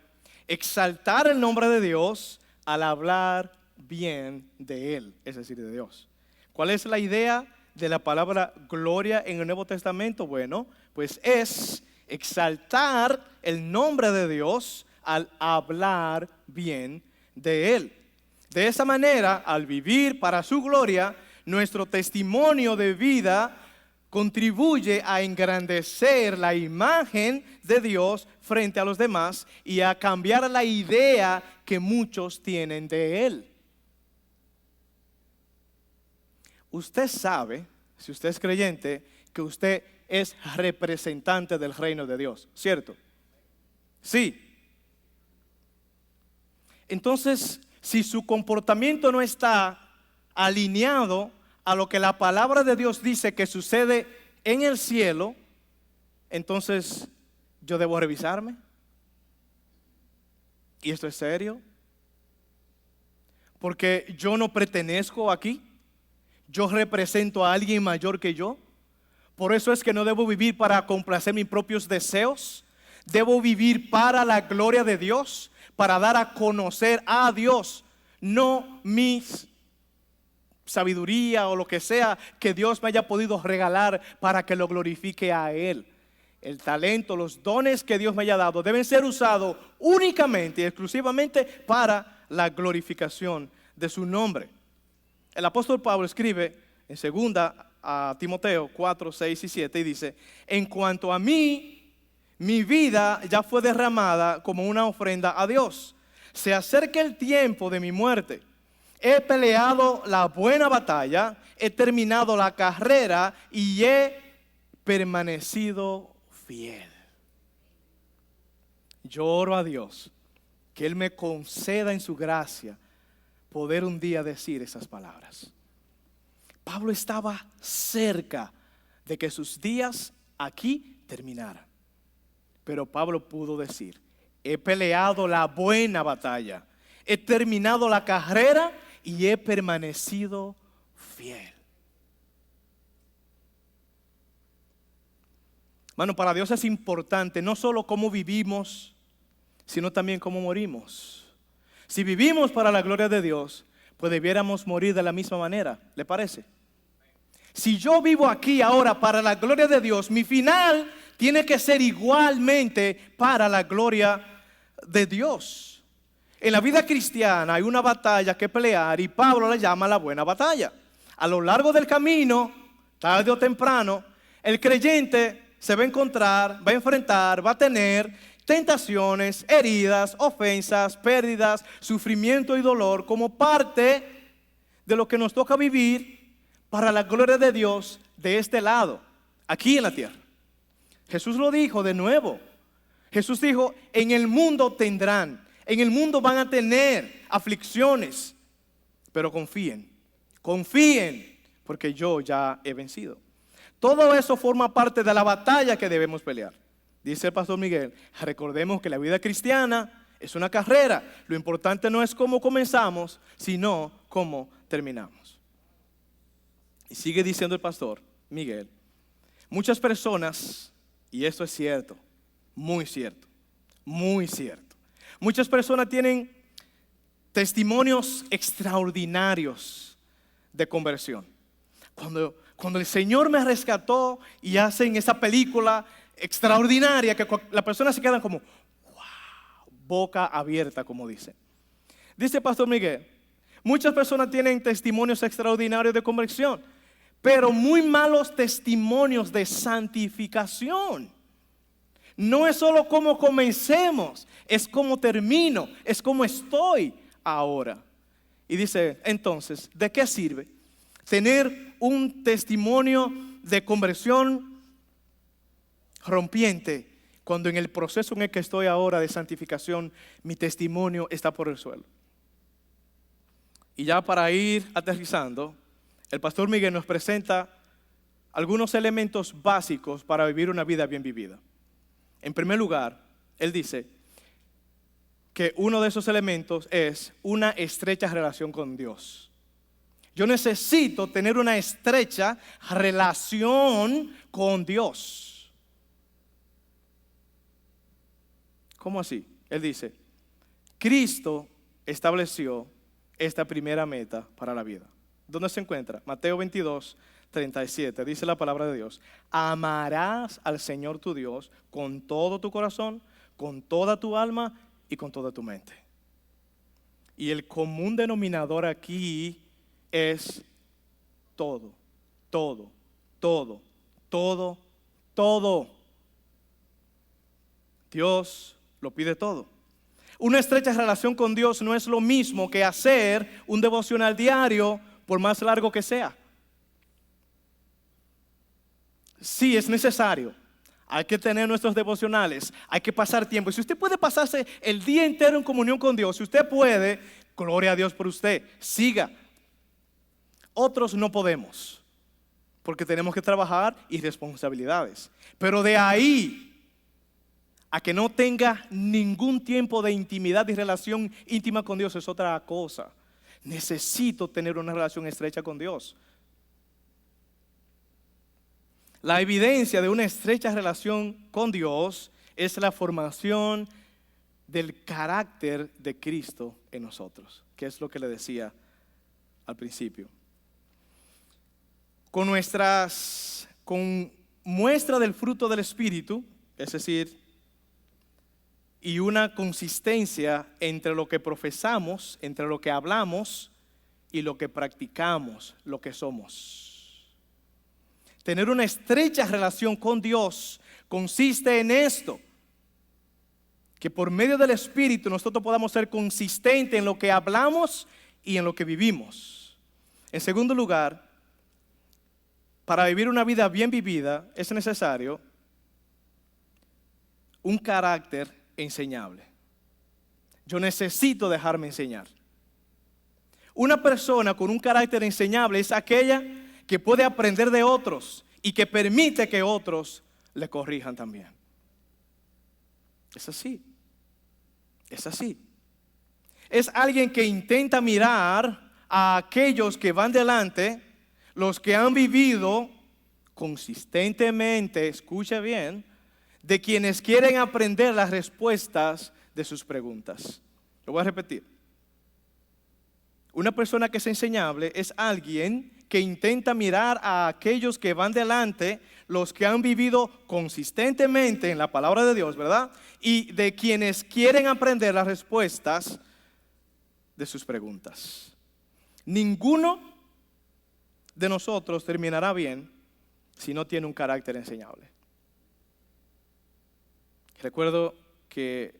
exaltar el nombre de Dios al hablar bien de Él, es decir, de Dios. ¿Cuál es la idea de la palabra gloria en el Nuevo Testamento? Bueno, pues es exaltar el nombre de Dios al hablar bien de Él. De esa manera, al vivir para su gloria, nuestro testimonio de vida contribuye a engrandecer la imagen de Dios frente a los demás y a cambiar la idea que muchos tienen de Él. Usted sabe, si usted es creyente, que usted es representante del reino de Dios, ¿cierto? Sí. Entonces, si su comportamiento no está alineado a lo que la palabra de Dios dice que sucede en el cielo, entonces yo debo revisarme. ¿Y esto es serio? Porque yo no pertenezco aquí. Yo represento a alguien mayor que yo. Por eso es que no debo vivir para complacer mis propios deseos. Debo vivir para la gloria de Dios, para dar a conocer a Dios, no mis sabiduría o lo que sea que Dios me haya podido regalar para que lo glorifique a Él. El talento, los dones que Dios me haya dado deben ser usados únicamente y exclusivamente para la glorificación de su nombre. El apóstol Pablo escribe en 2 a Timoteo 4, 6 y 7 y dice: en cuanto a mí, mi vida ya fue derramada como una ofrenda a Dios. Se acerca el tiempo de mi muerte. He peleado la buena batalla, he terminado la carrera y he permanecido fiel. Yo oro a Dios que Él me conceda en su gracia poder un día decir esas palabras. Pablo estaba cerca de que sus días aquí terminaran. Pero Pablo pudo decir: he peleado la buena batalla, he terminado la carrera y he permanecido fiel. Hermano, para Dios es importante no solo cómo vivimos, sino también cómo morimos. Si vivimos para la gloria de Dios, pues debiéramos morir de la misma manera. ¿Le parece? Si yo vivo aquí ahora para la gloria de Dios, mi final tiene que ser igualmente para la gloria de Dios. En la vida cristiana hay una batalla que pelear y Pablo la llama la buena batalla. A lo largo del camino, tarde o temprano, el creyente se va a encontrar, va a enfrentar, va a tener tentaciones, heridas, ofensas, pérdidas, sufrimiento y dolor como parte de lo que nos toca vivir para la gloria de Dios de este lado, aquí en la tierra. Jesús lo dijo de nuevo. Jesús dijo: en el mundo tendrán, en el mundo van a tener aflicciones, pero confíen, porque yo ya he vencido. Todo eso forma parte de la batalla que debemos pelear. Dice el pastor Miguel: recordemos que la vida cristiana es una carrera. Lo importante no es cómo comenzamos, sino cómo terminamos. Y sigue diciendo el pastor Miguel: muchas personas, y esto es cierto, muy cierto, muy cierto. Muchas personas tienen testimonios extraordinarios de conversión. Cuando el Señor me rescató y hacen esa película extraordinaria que las personas se quedan como wow, boca abierta, como dicen. Dice el pastor Miguel: muchas personas tienen testimonios extraordinarios de conversión, pero muy malos testimonios de santificación. No es solo cómo comencemos, es cómo termino, es cómo estoy ahora. Y dice: entonces, ¿de qué sirve tener un testimonio de conversión rompiente cuando en el proceso en el que estoy ahora de santificación mi testimonio está por el suelo? Y ya para ir aterrizando, el pastor Miguel nos presenta algunos elementos básicos para vivir una vida bien vivida. En primer lugar, él dice que uno de esos elementos es una estrecha relación con Dios. Yo necesito tener una estrecha relación con Dios. ¿Cómo así? Él dice, Cristo estableció esta primera meta para la vida. ¿Dónde se encuentra? Mateo 22, 37. Dice la palabra de Dios. Amarás al Señor tu Dios con todo tu corazón, con toda tu alma y con toda tu mente. Y el común denominador aquí es todo, todo, todo, todo, todo. Dios lo pide todo. Una estrecha relación con Dios no es lo mismo que hacer un devocional diario, por más largo que sea. Sí, es necesario. Hay que tener nuestros devocionales, hay que pasar tiempo. Y si usted puede pasarse el día entero en comunión con Dios, si usted puede, gloria a Dios por usted, siga. Otros no podemos, porque tenemos que trabajar y responsabilidades. Pero de ahí a que no tenga ningún tiempo de intimidad y relación íntima con Dios es otra cosa. Necesito tener una relación estrecha con Dios. La evidencia de una estrecha relación con Dios es la formación del carácter de Cristo en nosotros, que es lo que le decía al principio. Con muestra del fruto del Espíritu, es decir, y una consistencia entre lo que profesamos, entre lo que hablamos y lo que practicamos, lo que somos. Tener una estrecha relación con Dios consiste en esto, que por medio del Espíritu nosotros podamos ser consistentes en lo que hablamos y en lo que vivimos. En segundo lugar, para vivir una vida bien vivida es necesario un carácter enseñable. Yo necesito dejarme enseñar. Una persona con un carácter enseñable es aquella que puede aprender de otros y que permite que otros le corrijan también. Es así. Es así. Es alguien que intenta mirar a aquellos que van delante, los que han vivido consistentemente, escuche bien, de quienes quieren aprender las respuestas de sus preguntas. Lo voy a repetir. Una persona que es enseñable es alguien que intenta mirar a aquellos que van delante, los que han vivido consistentemente en la palabra de Dios, ¿verdad? Y de quienes quieren aprender las respuestas de sus preguntas. Ninguno de nosotros terminará bien si no tiene un carácter enseñable. Recuerdo que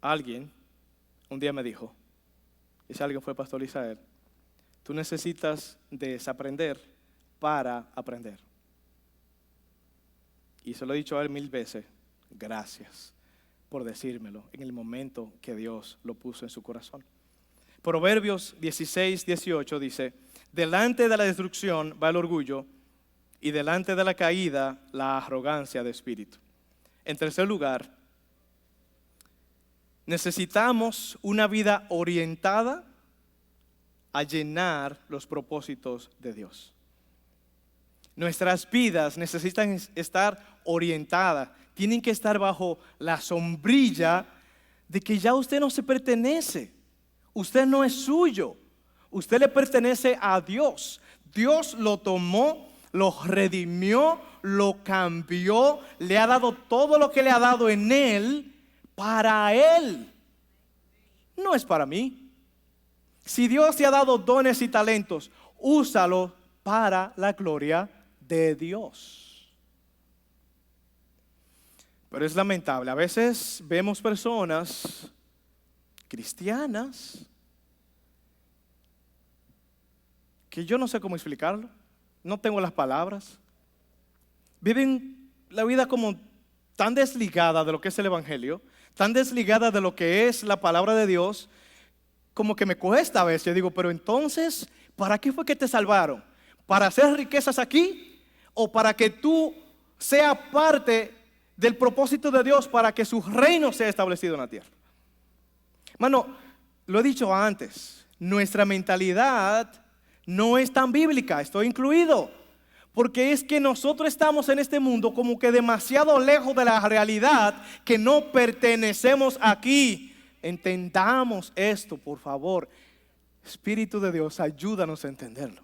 alguien un día me dijo, ese alguien fue el pastor Isael, tú necesitas desaprender para aprender. Y se lo he dicho a él 1000 veces, gracias por decírmelo en el momento que Dios lo puso en su corazón. Proverbios 16, 18 dice, delante de la destrucción va el orgullo y delante de la caída la arrogancia de espíritu. En tercer lugar, necesitamos una vida orientada a llenar los propósitos de Dios. Nuestras vidas necesitan estar orientadas, tienen que estar bajo la sombrilla de que ya usted no se pertenece, usted no es suyo, usted le pertenece a Dios. Dios lo tomó, lo redimió, lo cambió, le ha dado todo lo que le ha dado en él para él. No es para mí. Si Dios te ha dado dones y talentos, úsalo para la gloria de Dios. Pero es lamentable, a veces vemos personas cristianas que yo no sé cómo explicarlo, no tengo las palabras. Viven la vida como tan desligada de lo que es el Evangelio, tan desligada de lo que es la palabra de Dios, como que me cuesta a veces. Yo digo, pero entonces, ¿para qué fue que te salvaron? ¿Para hacer riquezas aquí? ¿O para que tú seas parte del propósito de Dios para que su reino sea establecido en la tierra. Hermano, lo he dicho antes, nuestra mentalidad no es tan bíblica, estoy incluido. Porque es que nosotros estamos en este mundo como que demasiado lejos de la realidad, que no pertenecemos aquí. Entendamos esto, por favor. Espíritu de Dios, ayúdanos a entenderlo.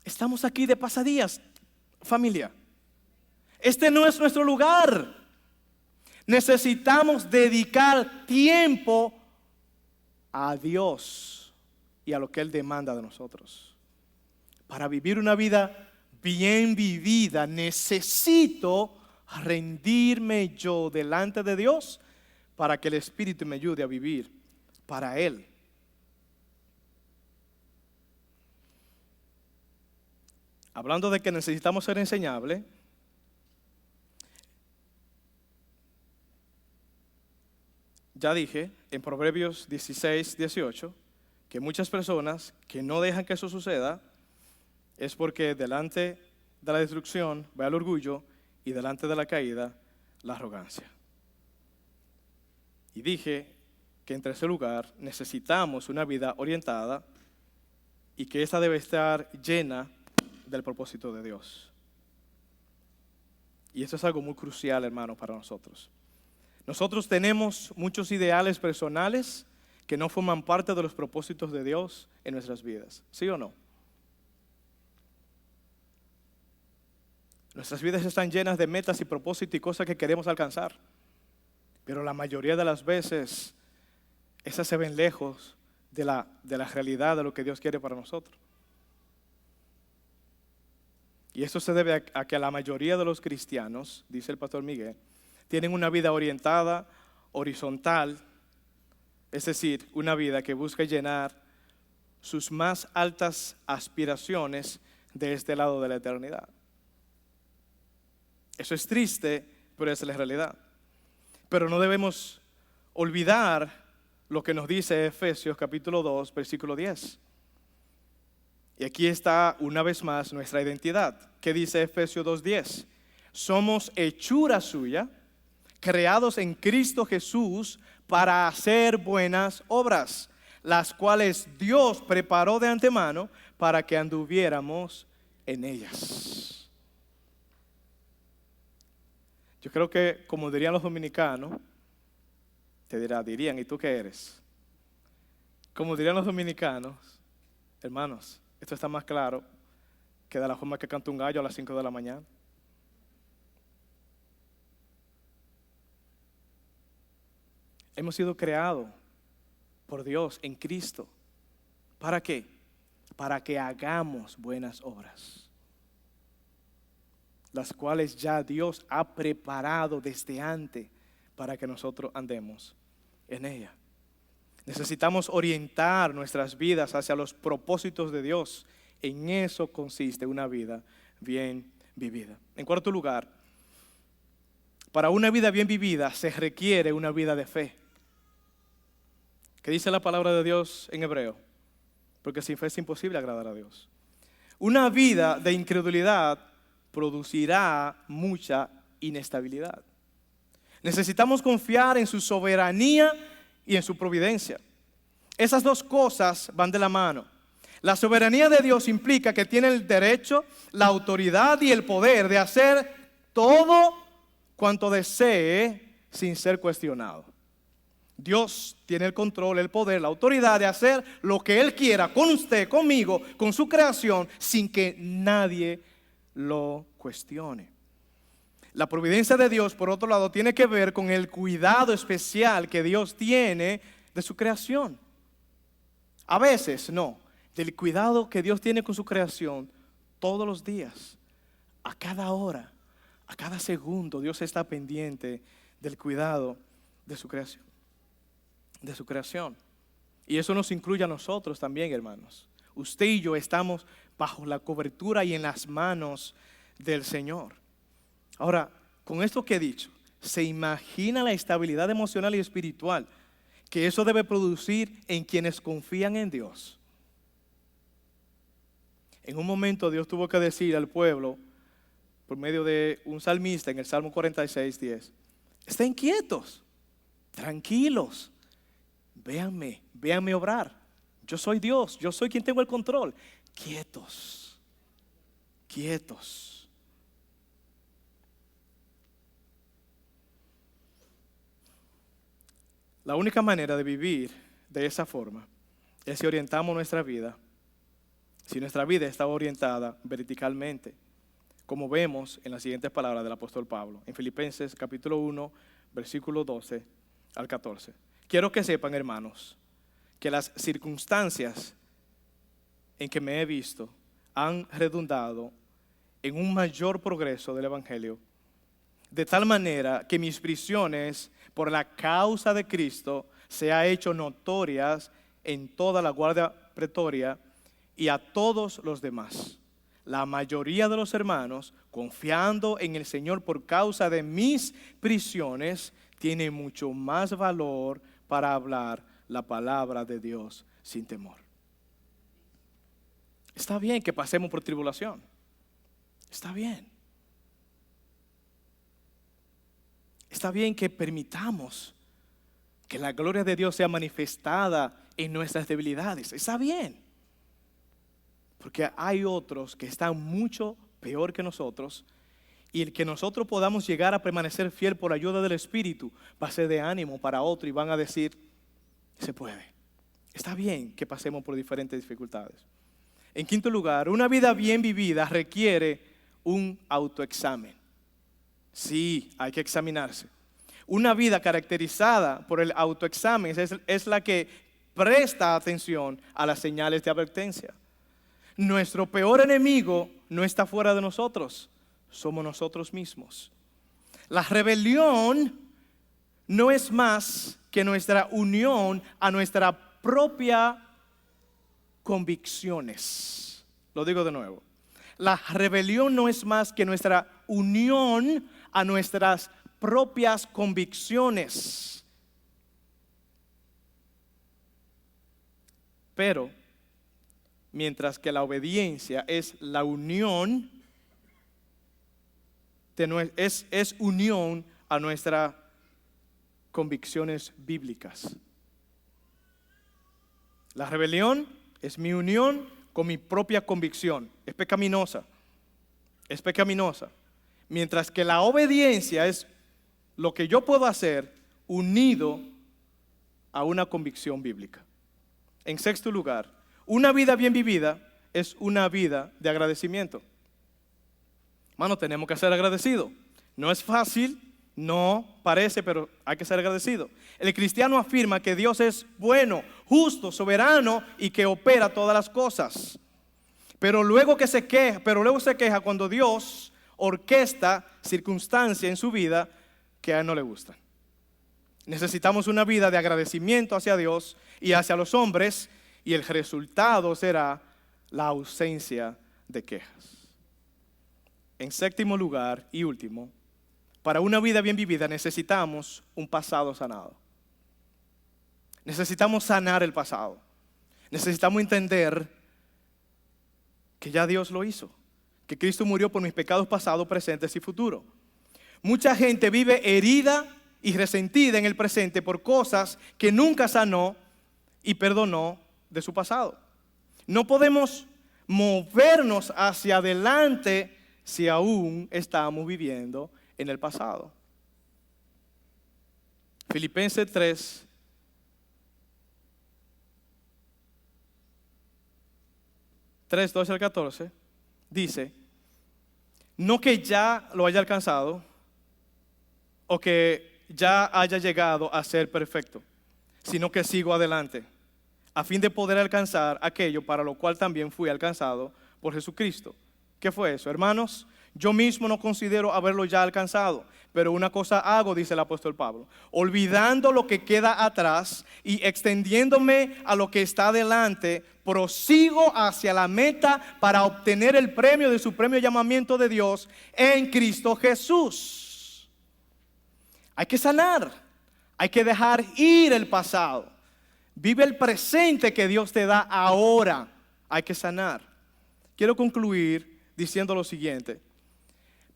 Estamos aquí de pasadías, familia. Este no es nuestro lugar. Necesitamos dedicar tiempo a Dios y a lo que Él demanda de nosotros. Para vivir una vida bien vivida, necesito rendirme yo delante de Dios para que el Espíritu me ayude a vivir para Él. Hablando de que necesitamos ser enseñables, ya dije en Proverbios 16, 18, que muchas personas que no dejan que eso suceda, es porque delante de la destrucción va el orgullo y delante de la caída la arrogancia. Y dije que en tercer lugar necesitamos una vida orientada y que esa debe estar llena del propósito de Dios. Y eso es algo muy crucial, hermano, para nosotros. Nosotros tenemos muchos ideales personales que no forman parte de los propósitos de Dios en nuestras vidas. ¿Sí o no? Nuestras vidas están llenas de metas y propósitos y cosas que queremos alcanzar. Pero la mayoría de las veces, esas se ven lejos de la realidad de lo que Dios quiere para nosotros. Y eso se debe a que la mayoría de los cristianos, dice el pastor Miguel, tienen una vida orientada, horizontal, es decir, una vida que busca llenar sus más altas aspiraciones de este lado de la eternidad. Eso es triste, pero esa es la realidad. Pero no debemos olvidar lo que nos dice Efesios capítulo 2, versículo 10. Y aquí está una vez más nuestra identidad. ¿Qué dice Efesios 2:10? Somos hechura suya, creados en Cristo Jesús para hacer buenas obras, las cuales Dios preparó de antemano para que anduviéramos en ellas. Yo creo que, como dirían los dominicanos, dirían, ¿y tú qué eres? Como dirían los dominicanos, hermanos, esto está más claro que de la forma que canta un gallo a las 5 de la mañana. Hemos sido creados por Dios en Cristo. ¿Para qué? Para que hagamos buenas obras, las cuales ya Dios ha preparado desde antes para que nosotros andemos en ella. Necesitamos orientar nuestras vidas hacia los propósitos de Dios. En eso consiste una vida bien vivida. En cuarto lugar, para una vida bien vivida se requiere una vida de fe. ¿Qué dice la palabra de Dios en hebreo? Porque sin fe es imposible agradar a Dios. Una vida de incredulidad producirá mucha inestabilidad. Necesitamos confiar en su soberanía y en su providencia. Esas dos cosas van de la mano. La soberanía de Dios implica que tiene el derecho, la autoridad y el poder de hacer todo cuanto desee sin ser cuestionado. Dios tiene el control, el poder, la autoridad de hacer lo que Él quiera con usted, conmigo, con su creación, sin que nadie lo cuestione. La providencia de Dios, por otro lado, tiene que ver con el cuidado especial que Dios tiene de su creación. A veces no, del cuidado que Dios tiene con su creación todos los días, a cada hora, a cada segundo. Dios está pendiente del cuidado de su creación. Y eso nos incluye a nosotros también, hermanos. Usted y yo estamos bajo la cobertura y en las manos del Señor. Ahora, con esto que he dicho, ¿se imagina la estabilidad emocional y espiritual que eso debe producir en quienes confían en Dios? En un momento Dios tuvo que decir al pueblo por medio de un salmista en el Salmo 46:10. Estén quietos, tranquilos, véanme obrar. Yo soy Dios, yo soy quien tengo el control. Quietos, quietos. La única manera de vivir de esa forma es si orientamos nuestra vida, si nuestra vida está orientada verticalmente, como vemos en las siguientes palabras del apóstol Pablo, en Filipenses capítulo 1, versículo 12 al 14. Quiero que sepan, hermanos, que las circunstancias en que me he visto han redundado en un mayor progreso del Evangelio, de tal manera que mis prisiones por la causa de Cristo se han hecho notorias en toda la guardia pretoria y a todos los demás. La mayoría de los hermanos, confiando en el Señor por causa de mis prisiones, tienen mucho más valor para hablar la palabra de Dios sin temor. Está bien que pasemos por tribulación. Está bien. Está bien que permitamos que la gloria de Dios sea manifestada en nuestras debilidades. Está bien. Porque hay otros que están mucho peor que nosotros, y el que nosotros podamos llegar a permanecer fiel por ayuda del Espíritu va a ser de ánimo para otro y van a decir, se puede. Está bien que pasemos por diferentes dificultades. En quinto lugar, una vida bien vivida requiere un autoexamen. Sí, hay que examinarse. Una vida caracterizada por el autoexamen es la que presta atención a las señales de advertencia. Nuestro peor enemigo no está fuera de nosotros, somos nosotros mismos. La rebelión no es más que nuestra unión a nuestra propia convicciones. Lo digo de nuevo. La rebelión no es más que nuestra unión a nuestras propias convicciones. Pero, mientras que la obediencia es la unión, es unión a nuestras convicciones bíblicas. La rebelión es mi unión con mi propia convicción. Es pecaminosa. Es pecaminosa. Mientras que la obediencia es lo que yo puedo hacer unido a una convicción bíblica. En sexto lugar, una vida bien vivida es una vida de agradecimiento. Hermano, tenemos que ser agradecidos. No es fácil, no parece, pero hay que ser agradecido. El cristiano afirma que Dios es bueno, justo, soberano y que opera todas las cosas. Pero luego se queja cuando Dios orquesta circunstancias en su vida que a él no le gustan. Necesitamos una vida de agradecimiento hacia Dios y hacia los hombres, y el resultado será la ausencia de quejas. En séptimo lugar y último, para una vida bien vivida necesitamos un pasado sanado. Necesitamos sanar el pasado. Necesitamos entender que ya Dios lo hizo, que Cristo murió por mis pecados pasados, presentes y futuros. Mucha gente vive herida y resentida en el presente por cosas que nunca sanó y perdonó de su pasado. No podemos movernos hacia adelante si aún estamos viviendo en el pasado. Filipenses 3, 12 al 14 dice: no que ya lo haya alcanzado o que ya haya llegado a ser perfecto, sino que sigo adelante, a fin de poder alcanzar aquello para lo cual también fui alcanzado por Jesucristo. ¿Qué fue eso, hermanos? Yo mismo no considero haberlo ya alcanzado, pero una cosa hago, dice el apóstol Pablo, olvidando lo que queda atrás y extendiéndome a lo que está delante, prosigo hacia la meta para obtener el premio de supremo llamamiento de Dios en Cristo Jesús. Hay que sanar, hay que dejar ir el pasado. Vive el presente que Dios te da ahora. Hay que sanar. Quiero concluir diciendo lo siguiente.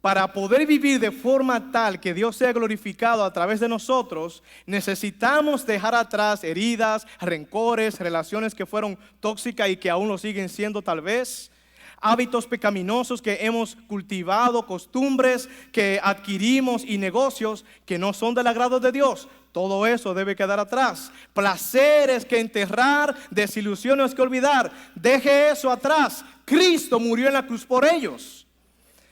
Para poder vivir de forma tal que Dios sea glorificado a través de nosotros, necesitamos dejar atrás heridas, rencores, relaciones que fueron tóxicas y que aún lo siguen siendo tal vez, hábitos pecaminosos que hemos cultivado, costumbres que adquirimos y negocios que no son del agrado de Dios. Todo eso debe quedar atrás. Placeres que enterrar, desilusiones que olvidar. Deje eso atrás. Cristo murió en la cruz por ellos.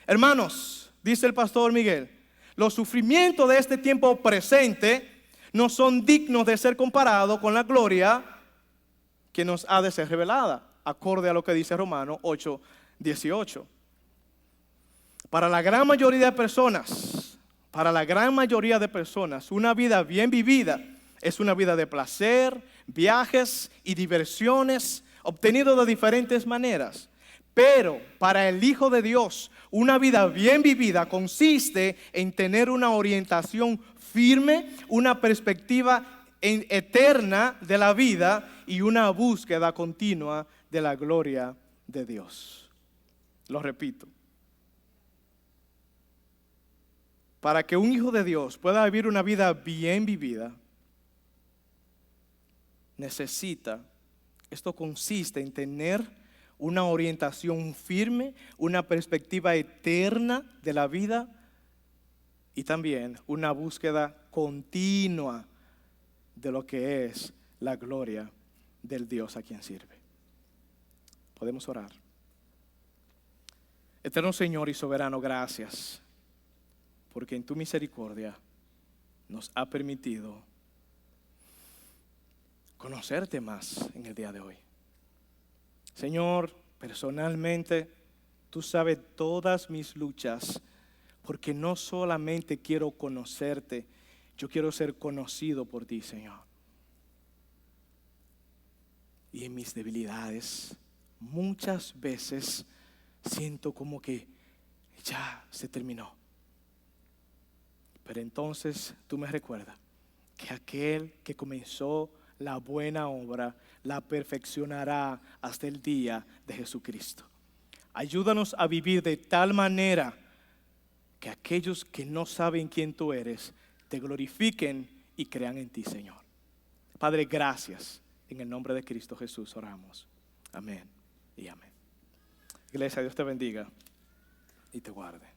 Hermanos, dice el pastor Miguel, los sufrimientos de este tiempo presente no son dignos de ser comparados con la gloria que nos ha de ser revelada, acorde a lo que dice Romanos 8:18. Para la gran mayoría de personas, una vida bien vivida es una vida de placer, viajes y diversiones obtenidos de diferentes maneras. Pero para el Hijo de Dios, una vida bien vivida consiste en tener una orientación firme, una perspectiva eterna de la vida y una búsqueda continua de la gloria de Dios. Lo repito. Para que un hijo de Dios pueda vivir una vida bien vivida, esto consiste en tener una orientación firme, una perspectiva eterna de la vida y también una búsqueda continua de lo que es la gloria del Dios a quien sirve. Podemos orar. Eterno Señor y soberano, gracias, porque en tu misericordia nos ha permitido conocerte más en el día de hoy. Señor, personalmente, tú sabes todas mis luchas, porque no solamente quiero conocerte, yo quiero ser conocido por ti, Señor. Y en mis debilidades, muchas veces siento como que ya se terminó. Pero entonces tú me recuerdas que aquel que comenzó la buena obra la perfeccionará hasta el día de Jesucristo. Ayúdanos a vivir de tal manera que aquellos que no saben quién tú eres te glorifiquen y crean en ti, Señor. Padre, gracias. En el nombre de Cristo Jesús oramos. Amén y amén. Iglesia, Dios te bendiga y te guarde.